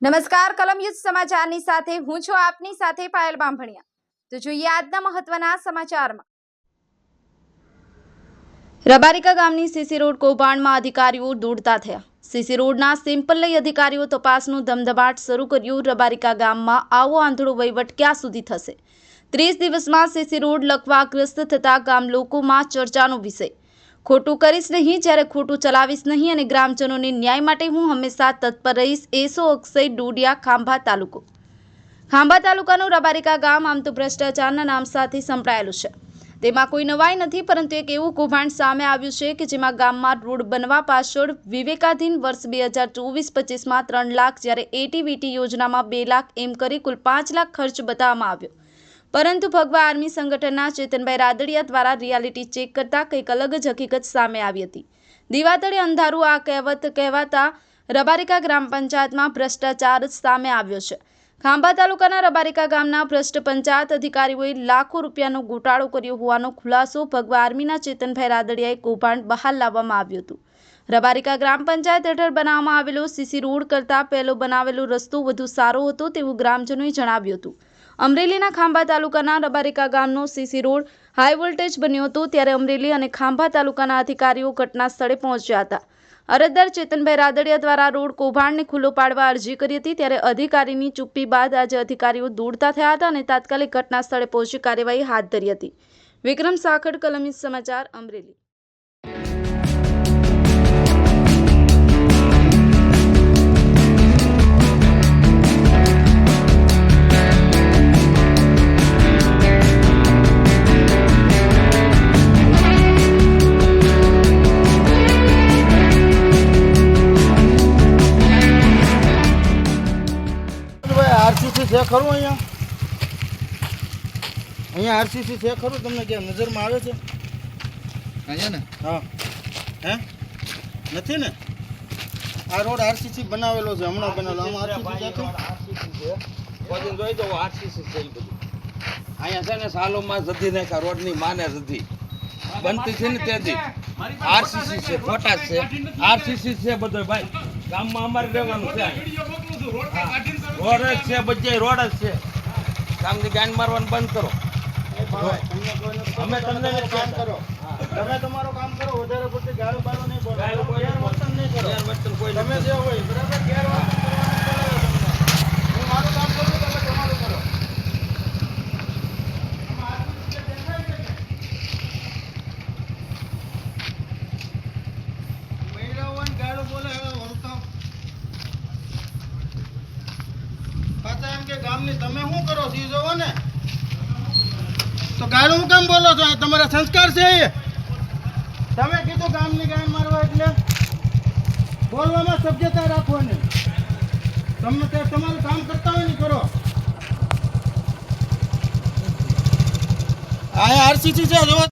નમસ્કાર કલમ યુદ્ધ સમાચારની સાથે હું છું આપની સાથે પાયલ બાંભણિયા। તો જોઈએ આજના મહત્વના સમાચારમાં। રબારિકા ગામની સીસી રોડ કૌભાંડમાં અધિકારીઓ દોડતા થયા। સીસી રોડના સેમ્પલ લઈ અધિકારીઓ તપાસનું ધમધમાટ શરૂ કર્યું। રબારિકા ગામમાં આવો આંધળો વહીવટ ક્યાં સુધી થશે? 30 દિવસમાં સીસી રોડ લકવાગ્રસ્ત થતા ગામ લોકોમાં ચર્ચાનો વિષય। ખોટું કરીશ નહીં, જ્યારે ખોટું ચલાવીશ નહીં અને ગ્રામજનોને ન્યાય માટે હું હંમેશા તત્પર રહીશ। એસો અક્ષય ડોડિયા, ખાંભા તાલુકો। ખાંભા તાલુકાનું રબારિકા ગામ આમ તો ભ્રષ્ટાચારના નામ સાથે સંકળાયેલું છે। તેમાં કોઈ નવાઈ નથી, પરંતુ એક એવું કૌભાંડ સામે આવ્યું છે કે જેમાં ગામમાં રોડ બનવા પાછળ વિવેકાધીન વર્ષ 2024-25માં 3 લાખ, જ્યારે એટીવીટી યોજનામાં 2 લાખ એમ કરી કુલ 5 લાખ ખર્ચ બતાવવામાં આવ્યો। પરંતુ ભગવા આર્મી સંગઠનના ચેતનભાઈ રાદડિયા દ્વારા રિયાલિટી ચેક કરતા કંઈક અલગ જ હકીકત સામે આવી હતી। દીવાતળે અંધારું આ કહેવત કહેવાતા રબારિકા ગ્રામ પંચાયતમાં ભ્રષ્ટાચાર સામે આવ્યો છે। ખાંભા તાલુકાના રબારિકા ગામના ભ્રષ્ટ પંચાયત અધિકારીઓએ લાખો રૂપિયાનો ગોટાળો કર્યો હોવાનો ખુલાસો ભગવા આર્મીના ચેતનભાઈ રાદડિયાએ કૌભાંડ બહાર લાવવામાં આવ્યું હતું। રબારિકા ગ્રામ પંચાયત હેઠળ બનાવવામાં આવેલો સીસી રોડ કરતાં પહેલો બનાવેલો રસ્તો વધુ સારો હતો તેવું ગ્રામજનોએ જણાવ્યું હતું। અમરેલીના ખાંભા તાલુકાના રબારિકા ગામનો સીસી રોડ હાઈ વોલ્ટેજ બન્યો હતો, ત્યારે અમરેલી અને ખાંભા તાલુકાના અધિકારીઓ ઘટના સ્થળે પહોંચ્યા હતા। અરજદાર ચેતનભાઈ રાદડિયા દ્વારા રોડ કૌભાંડને ખુલ્લો પાડવા અરજી કરી હતી, ત્યારે અધિકારીની ચુપ્પી બાદ આજે અધિકારીઓ દોડતા થયા હતા અને તાત્કાલિક ઘટના સ્થળે પહોંચી કાર્યવાહી હાથ ધરી હતી। વિક્રમ સાખડ, કલમ યુદ્ધ સમાચાર, અમરેલી। आरसीसी છે ખરું અહીંયા આરસીસી છે ખરું? તમને ક્યાં નજરમાં આવે છે અહીંયા ને? હા, હે નથી ને? આ રોડ આરસીસી બનાવેલો છે, હમણાં બનાવેલો। આમાં આરસીસી છે, કોઈ જોઈ તો આરસીસી છે બધું અહીંયા છે ને સાલોમાં જતી નાખા રોડની માને જતી બનતી છે ને તેથી આરસીસી છે, ખોટા છે આરસીસી છે બધો ભાઈ ગામમાં અમારે રહેવાનું છે। રોડ જ છે, બધે રોડ જ છે, ગામની ગાંડ મારવાનું બંધ કરો। અમે તમને કામ કરો, તમે તમારું કામ કરો, વધારે પડતી ગાળો બાળો નહીં બોલો, ગેરવર્તન નહીં કરો, તમે જે હોય બરાબર ગેરવર્તન કરવાનું હું મારું કામ કરું, તમે તમારું કરો। મહિલાઓને ગાળો બોલે પાછા એમ કે ગામની તમે શું કરો છો જોવો ને, તો ગાળું હું કેમ બોલો છો? તમારા સંસ્કાર છે એ? તમે કીધું ગામની ગાય મારવા એટલે બોલવામાં સભ્યતા રાખવાની। તમે તમારું કામ કરતા હોય ને કરો। આ આરસીસી છે જો